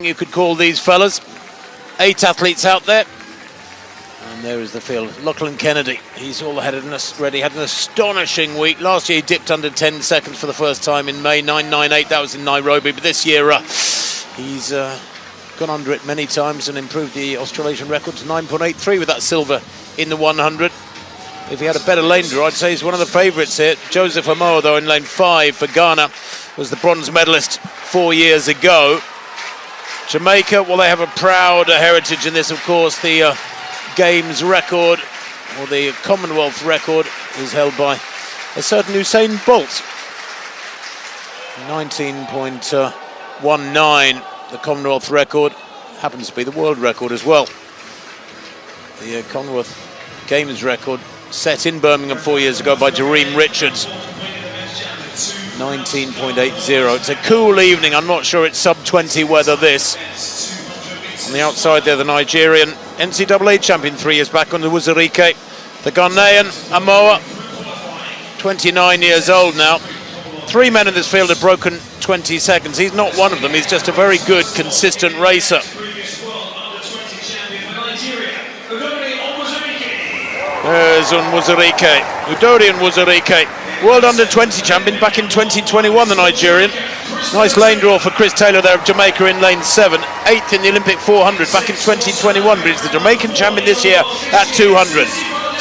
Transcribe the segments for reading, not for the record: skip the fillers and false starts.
You could call these fellas. 8 athletes out there. And there is the field. Lachlan Kennedy, he's all ahead of us already. Had an astonishing week. Last year he dipped under 10 seconds for the first time in May, 9.98. That was in Nairobi. But this year he's gone under it many times and improved the Australasian record to 9.83 with that silver in the 100. If he had a better lane draw, I'd say he's one of the favourites here. Joseph Amoah, though, in lane 5 for Ghana, was the bronze medalist 4 years ago. Jamaica, well, they have a proud heritage in this, of course. The Games record, or the Commonwealth record, is held by a certain Usain Bolt. 19.19, the Commonwealth record, happens to be the world record as well. The Commonwealth Games record set in Birmingham 4 years ago by Jareem Richards. 19.80. It's a cool evening. I'm not sure it's sub-20 weather this. On the outside there, the Nigerian NCAA champion 3 years back, Onwuzurike. The Ghanaian, Amoah, 29 years old now. 3 men in this field have broken 20 seconds. He's not one of them. He's just a very good, consistent racer. There's Onwuzurike, Udori Onwuzurike. World Under-20 champion back in 2021, the Nigerian. Nice lane draw for Chris Taylor there of Jamaica in lane 7. 8th in the Olympic 400 back in 2021, but he's the Jamaican champion this year at 200.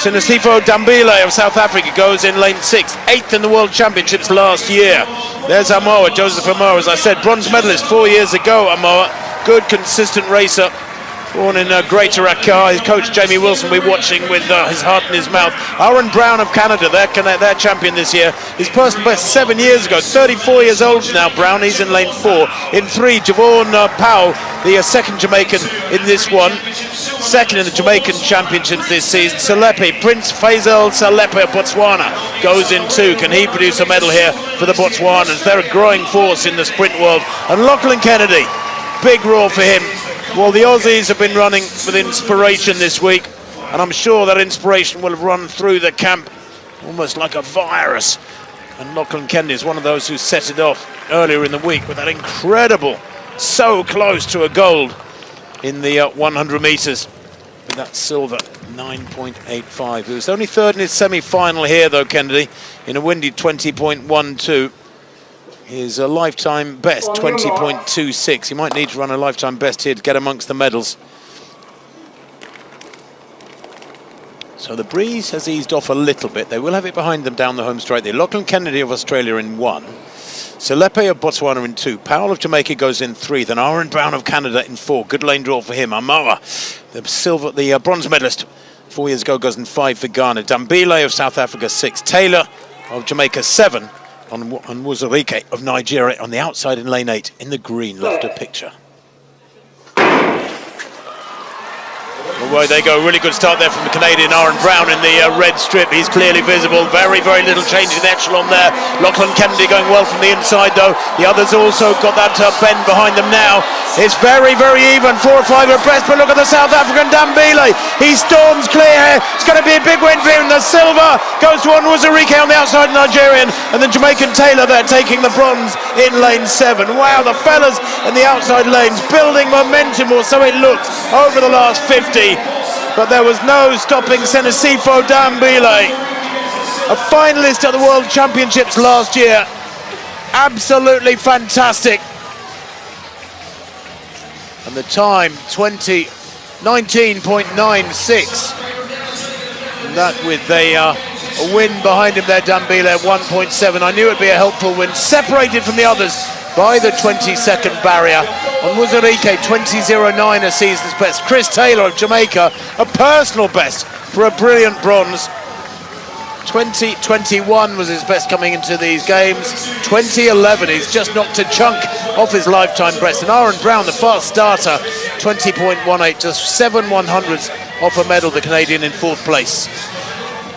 Sinesifo Dambile of South Africa goes in lane 6. 8th in the World Championships last year. There's Amoah, Joseph Amoah, as I said, bronze medalist 4 years ago, Amoah. Good, consistent racer. Born in Greater Accra. His coach Jamie Wilson will be watching with his heart in his mouth. Aaron Brown of Canada, their champion this year. His personal best 7 years ago. 34 years old now, Brown. He's in lane 4. In 3, Javon Powell, the second Jamaican in this one. Second in the Jamaican Championships this season. Salepe, Prince Faisal Salepe of Botswana goes in 2. Can he produce a medal here for the Botswanans? They're a growing force in the sprint world. And Lachlan Kennedy, big roar for him. Well, the Aussies have been running with inspiration this week, and I'm sure that inspiration will have run through the camp almost like a virus. And Lachlan Kennedy is one of those who set it off earlier in the week with that incredible, so close to a gold in the 100 metres with that silver 9.85. He was only 3rd in his semi-final here, though, Kennedy, in a windy 20.12. His lifetime best, 20.26. He might need to run a lifetime best here to get amongst the medals. So the breeze has eased off a little bit. They will have it behind them down the home straight there. Lachlan Kennedy of Australia in 1. Salepe of Botswana in 2. Powell of Jamaica goes in 3. Then Aaron Brown of Canada in 4. Good lane draw for him. Amoah, the bronze medalist 4 years ago, goes in 5 for Ghana. Dambile of South Africa 6. Taylor of Jamaica 7. Onwuzurike of Nigeria on the outside in lane 8 in the green left of picture. Away they go, really good start there from the Canadian Aaron Brown in the red strip. He's clearly visible, very, very little change in the echelon there. Lachlan Kennedy going well from the inside though. The others also got that bend behind them now. It's very, very even, 4 or 5 abreast, but look at the South African Dambile. He storms clear here. It's going to be a big win for him. The silver goes to Onwuzurike on the outside Nigerian, and the Jamaican Taylor there taking the bronze in lane 7. Wow, the fellas in the outside lanes building momentum, or so it looked, over the last 50. But there was no stopping Sinesifo Dambile, a finalist at the World Championships last year. Absolutely fantastic. And the time, 19.96. And that with a win behind him there, Dambile at 1.7. I knew it would be a helpful win, separated from the others by the 20-second barrier. Onwuzurike, 20.09, a season's best. Chris Taylor of Jamaica, a personal best for a brilliant bronze. 20.21 was his best coming into these games. 20.11, he's just knocked a chunk off his lifetime best. And Aaron Brown, the fast starter, 20.18, just 7 100ths off a medal, the Canadian in 4th place.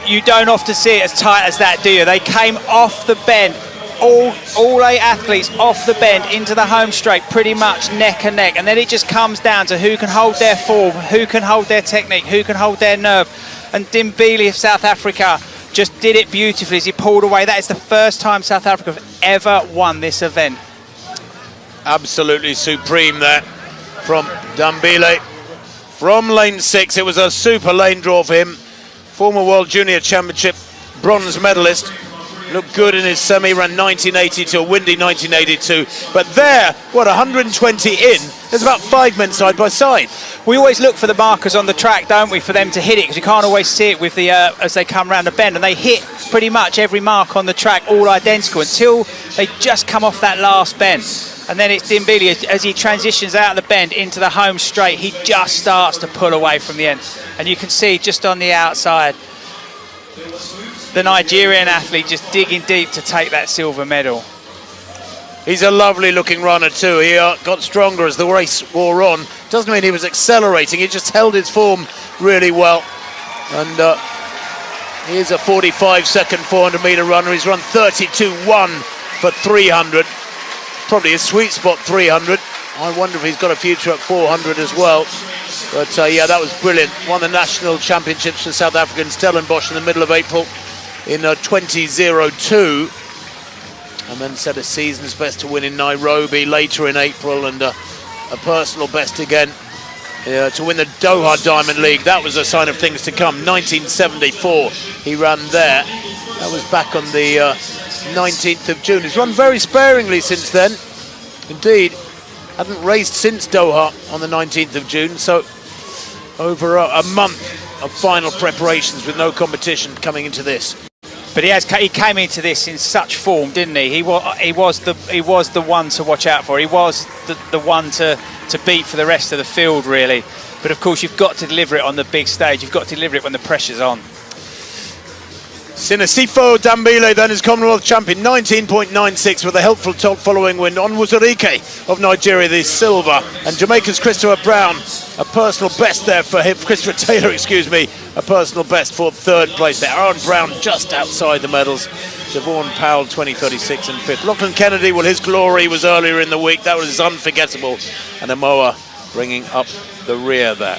You don't often see it as tight as that, do you? They came off the bend. All 8 athletes off the bend into the home straight, pretty much neck and neck, and then it just comes down to who can hold their form, who can hold their technique, who can hold their nerve. And Dambile of South Africa just did it beautifully as he pulled away. That is the first time South Africa have ever won this event. Absolutely supreme there. from Dambile. From lane 6, it was a super lane draw for him. Former World Junior Championship bronze medalist. Looked good in his semi, ran 1982, a windy 1982. But there, 120 in, there's about 5 men side by side. We always look for the markers on the track, don't we, for them to hit it, because you can't always see it with the as they come round the bend, and they hit pretty much every mark on the track, all identical, until they just come off that last bend. And then it's Dambile, as he transitions out of the bend into the home straight, he just starts to pull away from the end. And you can see just on the outside, the Nigerian athlete just digging deep to take that silver medal. He's a lovely looking runner too. He got stronger as the race wore on. Doesn't mean he was accelerating, he just held his form really well. And here's a 45-second 400-metre runner. He's run 32.1 for 300. Probably his sweet spot, 300. I wonder if he's got a future at 400 as well. But yeah, that was brilliant. Won the national championships for South Africa in Stellenbosch in the middle of April in 2002. And then set a season's best to win in Nairobi later in April, and a personal best again to win the Doha Diamond League. That was a sign of things to come. 1974 he ran there. That was back on the 19th of June. He's run very sparingly since then. Indeed, hadn't raced since Doha on the 19th of June, so over a month of final preparations with no competition coming into this. But he came into this in such form, didn't he? He was the one to watch out for. He was the one to beat for the rest of the field, really. But of course, you've got to deliver it on the big stage. You've got to deliver it when the pressure's on. Sinesifo Dambile then is Commonwealth champion, 19.96 with a helpful top following win. Onwuzurike of Nigeria, the silver, and Jamaica's Christopher Brown, a personal best there for him. Christopher Taylor, excuse me, a personal best for 3rd place there. Aaron Brown just outside the medals. Devon Powell 2036 and 5th. Lachlan Kennedy, well, his glory was earlier in the week. That was unforgettable. And Amoa bringing up the rear there.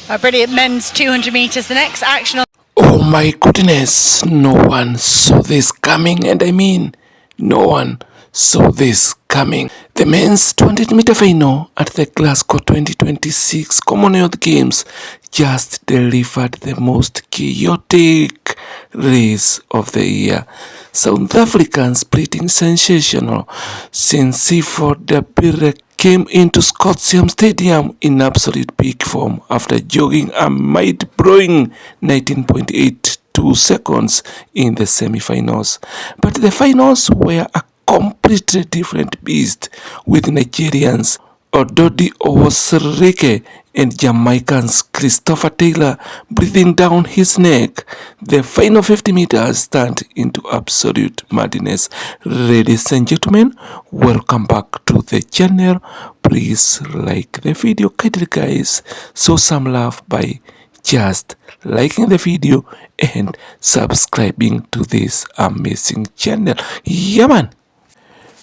A brilliant men's 200 metres. The next action on... Oh my goodness, no one saw this coming, and I mean, no one saw this coming. The men's 200-metre final at the Glasgow 2026 Commonwealth Games just delivered the most chaotic race of the year. South African sprinting sensational Sinesifo Dambile came into Scottsdale Stadium in absolute peak form after jogging a mind-blowing 19.82 seconds in the semi-finals. But the finals were a completely different beast, with Nigerians Onwuzurike and Jamaicans Christopher Taylor breathing down his neck. The final 50 meters turned into absolute madness. Ladies and gentlemen, welcome back to the channel. Please like the video, kindly guys. Show some love by just liking the video and subscribing to this amazing channel. Yeah, man.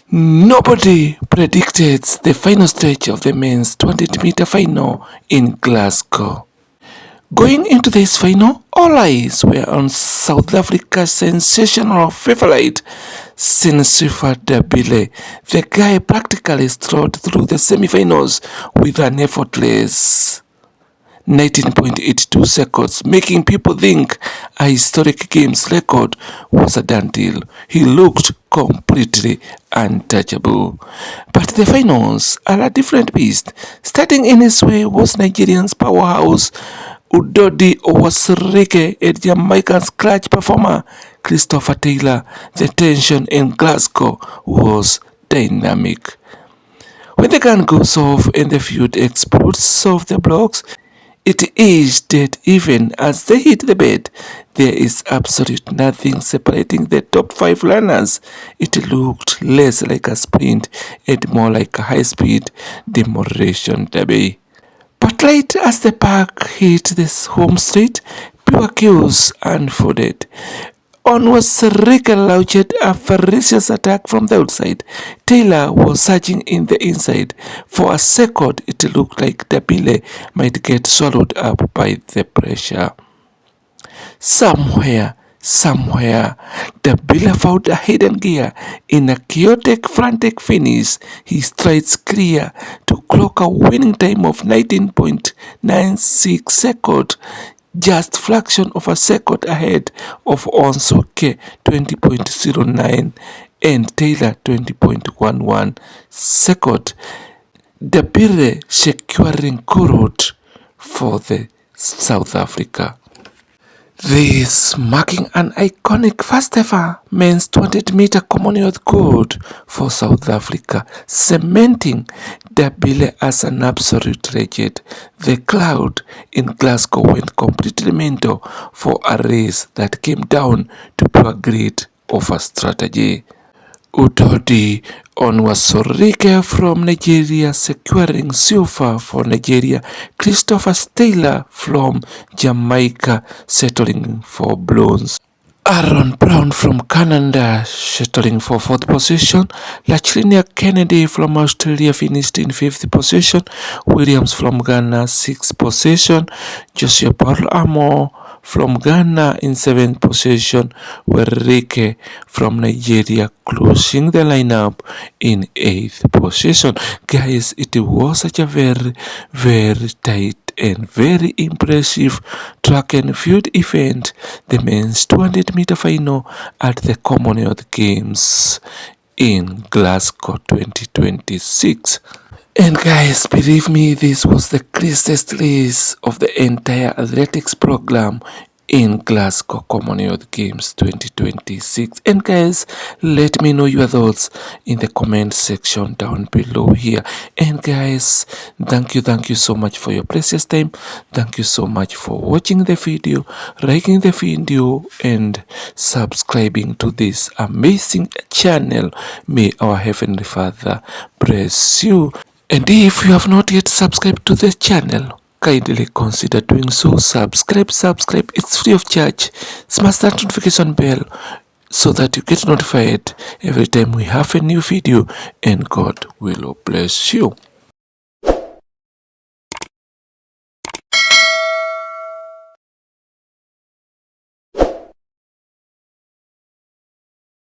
Nobody predicted the final stage of the men's 200-meter final in Glasgow. Going into this final, all eyes were on South Africa's sensational favorite, Sinesifo Dambile. The guy practically strode through the semi-finals with an effortless 19.82 seconds, making people think a historic games record was a done deal. He looked completely untouchable. But the finals are a different beast. Starting in his way was Nigerian's powerhouse Onwuzurike and Jamaican's clutch performer Christopher Taylor. The tension in Glasgow was dynamic. When the gun goes off and the feud explodes off the blocks, it is dead even as they hit the bed. There is absolute nothing separating the top 5 runners. It looked less like a sprint and more like a high-speed demolition derby. But right as the pack hit this home straight, pure chaos unfolded. Onwuzurike launched a ferocious attack from the outside. Taylor was surging in the inside. For a second, it looked like Dambile might get swallowed up by the pressure. Somewhere, somewhere. Dambile found a hidden gear. In a chaotic, frantic finish, he strides clear to clock a winning time of 19.96 seconds, just fraction of a second ahead of Onwuzurike 20.09 and Taylor 20.11 second. Dambile securing gold for the South Africa. This marking an iconic first ever men's 200-meter Commonwealth gold for South Africa, cementing Dambile as an absolute legend. The crowd in Glasgow went completely mental for a race that came down to pure grit of a strategy. Udodi Onwuzurike from Nigeria securing silver for Nigeria. Christopher Taylor from Jamaica settling for bronze. Aaron Brown from Canada settling for 4th position. Lachlinia Kennedy from Australia finished in 5th position. Williams from Ghana 6th position. Joshua Paul Amo from Ghana in 7th position. Onwuzurike from Nigeria closing the lineup in 8th position. Guys, it was such a very tight and very impressive track and field event, the men's 200-meter final at the Commonwealth Games in Glasgow 2026. And guys, believe me, this was the craziest race of the entire athletics program in Glasgow Commonwealth Games 2026. And guys, let me know your thoughts in the comment section down below here. And guys, thank you so much for your precious time. Thank you so much for watching the video, liking the video, and subscribing to this amazing channel. May our Heavenly Father bless you. And if you have not yet subscribed to the channel, kindly consider doing so. Subscribe, it's free of charge. Smash that notification bell so that you get notified every time we have a new video, and God will bless you.